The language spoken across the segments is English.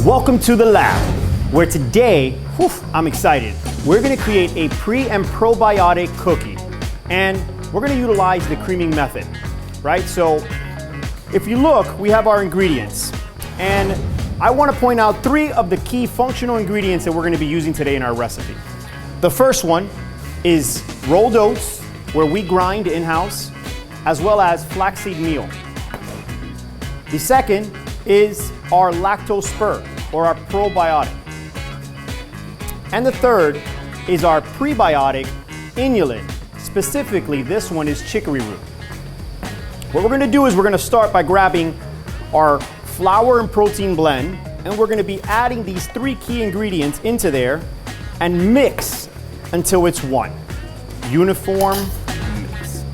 Welcome to the lab, where today, I'm excited. We're gonna create a pre and probiotic cookie, and we're gonna utilize the creaming method, right? So if you look, we have our ingredients, and I wanna point out 3 of the key functional ingredients that we're gonna be using today in our recipe. The first one is rolled oats, where we grind in-house, as well as flaxseed meal. The second is our Lactospore, or our probiotic. And the third is our prebiotic Inulin. Specifically, this one is chicory root. What we're gonna do is we're gonna start by grabbing our flour and protein blend, and we're gonna be adding these 3 key ingredients into there and mix until it's one. Uniform mix.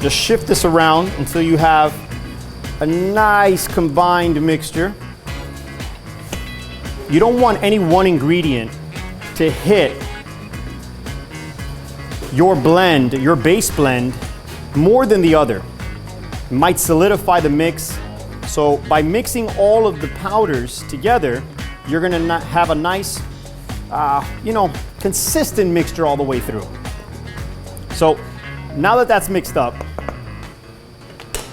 Just shift this around until you have a nice combined mixture. You don't want any one ingredient to hit your blend, your base blend, more than the other. It might solidify the mix. So by mixing all of the powders together, you're gonna have a nice, consistent mixture all the way through. So now that that's mixed up,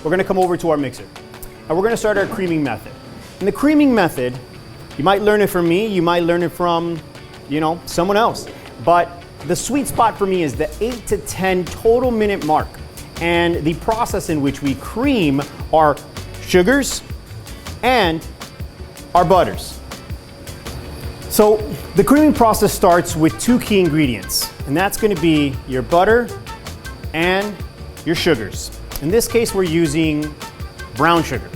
we're gonna come over to our mixer, and we're gonna start our creaming method. And the creaming method, you might learn it from me, you might learn it from, someone else. But the sweet spot for me is the 8 to 10 total minute mark, and the process in which we cream our sugars and our butters. So the creaming process starts with 2 key ingredients, and that's gonna be your butter and your sugars. In this case, we're using brown sugar.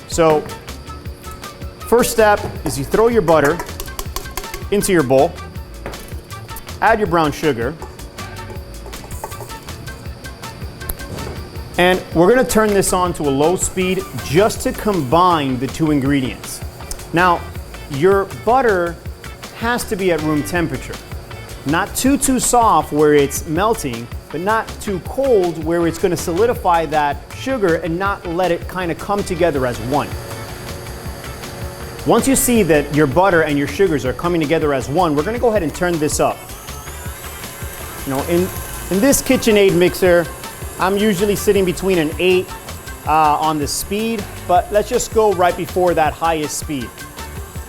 So first step is you throw your butter into your bowl, add your brown sugar, and we're gonna turn this on to a low speed just to combine the 2 ingredients. Now, your butter has to be at room temperature. Not too soft where it's melting, but not too cold where it's gonna solidify that sugar and not let it kind of come together as one. Once you see that your butter and your sugars are coming together as one, we're gonna go ahead and turn this up. In this KitchenAid mixer, I'm usually sitting between an 8 on the speed, but let's just go right before that highest speed.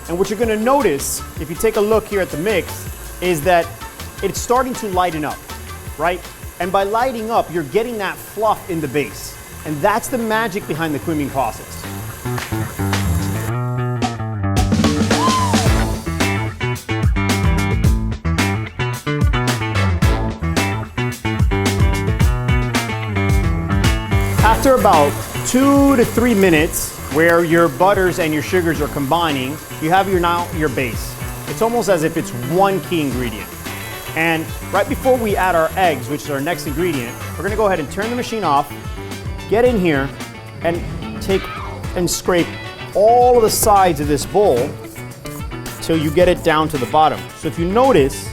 And what you're gonna notice, if you take a look here at the mix, is that it's starting to lighten up, right? And by lighting up, you're getting that fluff in the base. And that's the magic behind the creaming process. After about 2 to 3 minutes, where your butters and your sugars are combining, you have your base. It's almost as if it's one key ingredient. And right before we add our eggs, which is our next ingredient, we're gonna go ahead and turn the machine off, get in here, and take and scrape all of the sides of this bowl till you get it down to the bottom. So if you notice,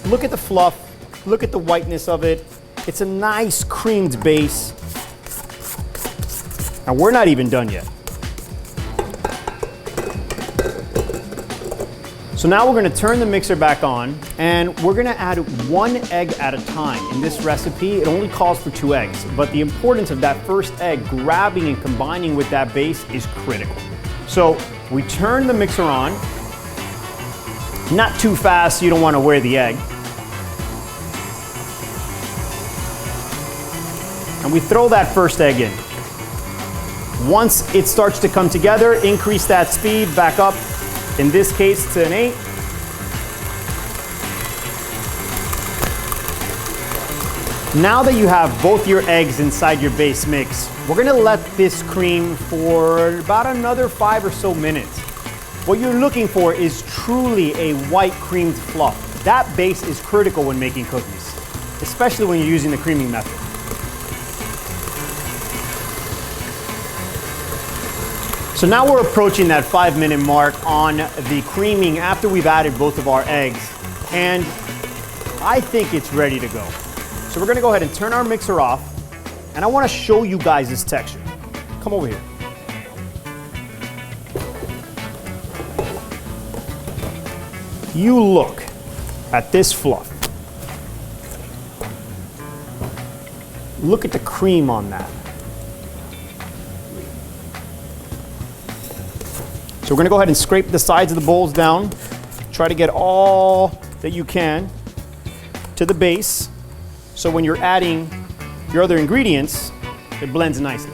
look at the fluff, look at the whiteness of it. It's a nice creamed base. And we're not even done yet. So now we're gonna turn the mixer back on, and we're gonna add 1 egg at a time. In this recipe, it only calls for 2 eggs, but the importance of that first egg grabbing and combining with that base is critical. So we turn the mixer on, not too fast, you don't wanna wear the egg. And we throw that first egg in. Once it starts to come together, increase that speed back up, in this case to an 8. Now that you have both your eggs inside your base mix, we're gonna let this cream for about another 5 or so minutes. What you're looking for is truly a white creamed fluff. That base is critical when making cookies, especially when you're using the creaming method. So now we're approaching that 5-minute mark on the creaming after we've added both of our eggs, and I think it's ready to go. So we're gonna go ahead and turn our mixer off, And I want to show you guys this texture. Come over here. You look at this fluff. Look at the cream on that. So we're gonna go ahead and scrape the sides of the bowls down. Try to get all that you can to the base. So when you're adding your other ingredients, it blends nicely.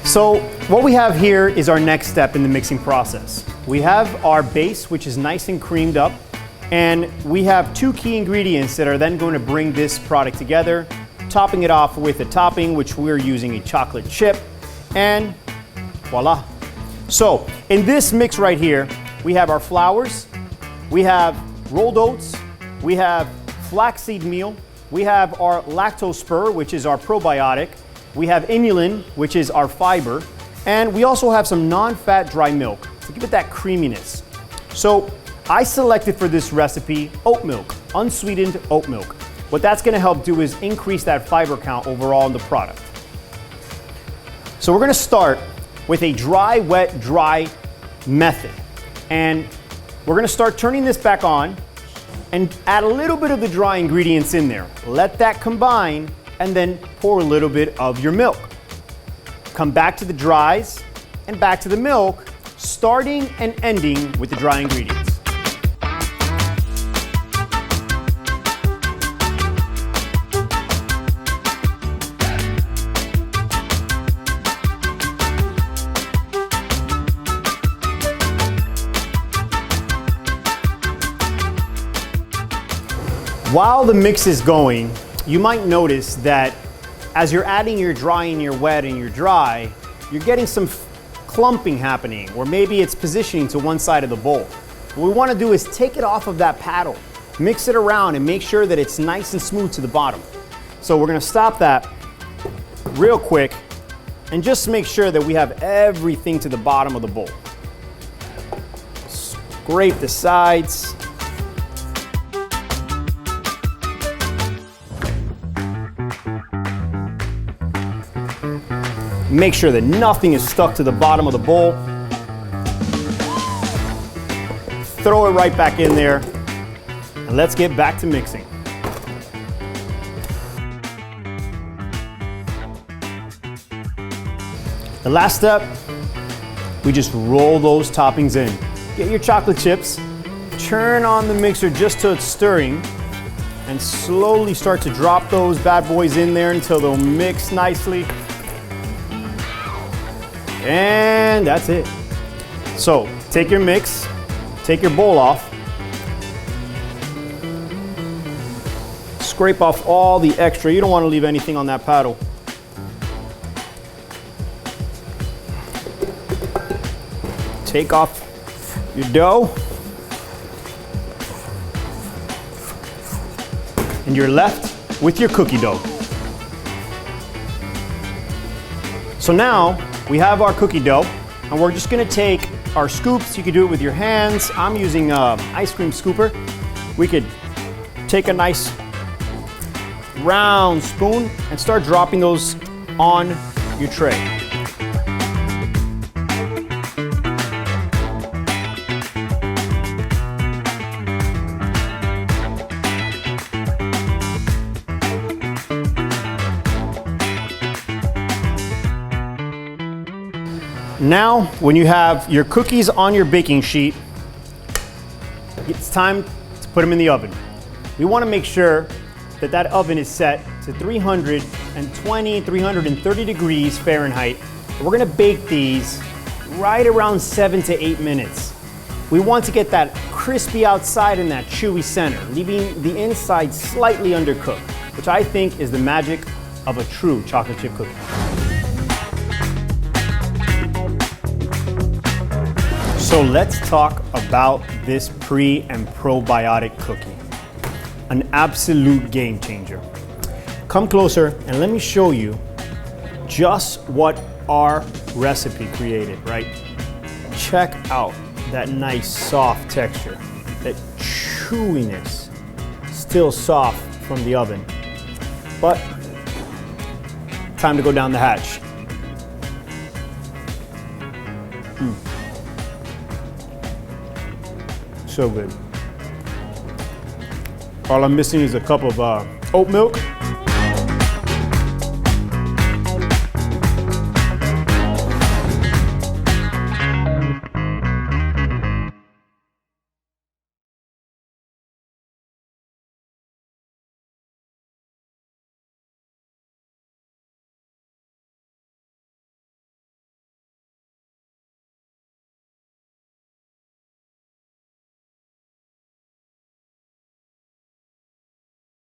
So what we have here is our next step in the mixing process. We have our base, which is nice and creamed up, and we have two key ingredients that are then going to bring this product together, topping it off with a topping, which we're using a chocolate chip, and voila. So in this mix right here, we have our flours, we have rolled oats, we have flaxseed meal, we have our Lactospore, which is our probiotic, we have Inulin, which is our fiber, and we also have some non-fat dry milk to give it that creaminess. So I selected for this recipe oat milk, unsweetened oat milk. What that's gonna help do is increase that fiber count overall in the product. So we're gonna start with a dry, wet, dry method. And we're gonna start turning this back on and add a little bit of the dry ingredients in there. Let that combine and then pour a little bit of your milk. Come back to the dries and back to the milk, starting and ending with the dry ingredients. While the mix is going, you might notice that as you're adding your dry and your wet and your dry, you're getting some clumping happening, or maybe it's positioning to one side of the bowl. What we want to do is take it off of that paddle, mix it around, and make sure that it's nice and smooth to the bottom. So we're going to stop that real quick and just make sure that we have everything to the bottom of the bowl. Scrape the sides. Make sure that nothing is stuck to the bottom of the bowl. Throw it right back in there, and let's get back to mixing. The last step, we just roll those toppings in. Get your chocolate chips, turn on the mixer just till it's stirring, and slowly start to drop those bad boys in there until they'll mix nicely. And that's it. So take your mix, take your bowl off, scrape off all the extra. You don't want to leave anything on that paddle. Take off your dough, and you're left with your cookie dough. So now we have our cookie dough, and we're just gonna take our scoops. You could do it with your hands. I'm using an ice cream scooper. We could take a nice round spoon and start dropping those on your tray. Now, when you have your cookies on your baking sheet, it's time to put them in the oven. We want to make sure that that oven is set to 320, 330 degrees Fahrenheit. We're going to bake these right around 7 to 8 minutes. We want to get that crispy outside and that chewy center, leaving the inside slightly undercooked, which I think is the magic of a true chocolate chip cookie. So let's talk about this pre and probiotic cookie. An absolute game changer. Come closer and let me show you just what our recipe created, right? Check out that nice soft texture, that chewiness, still soft from the oven. But time to go down the hatch. So good. All I'm missing is a cup of oat milk.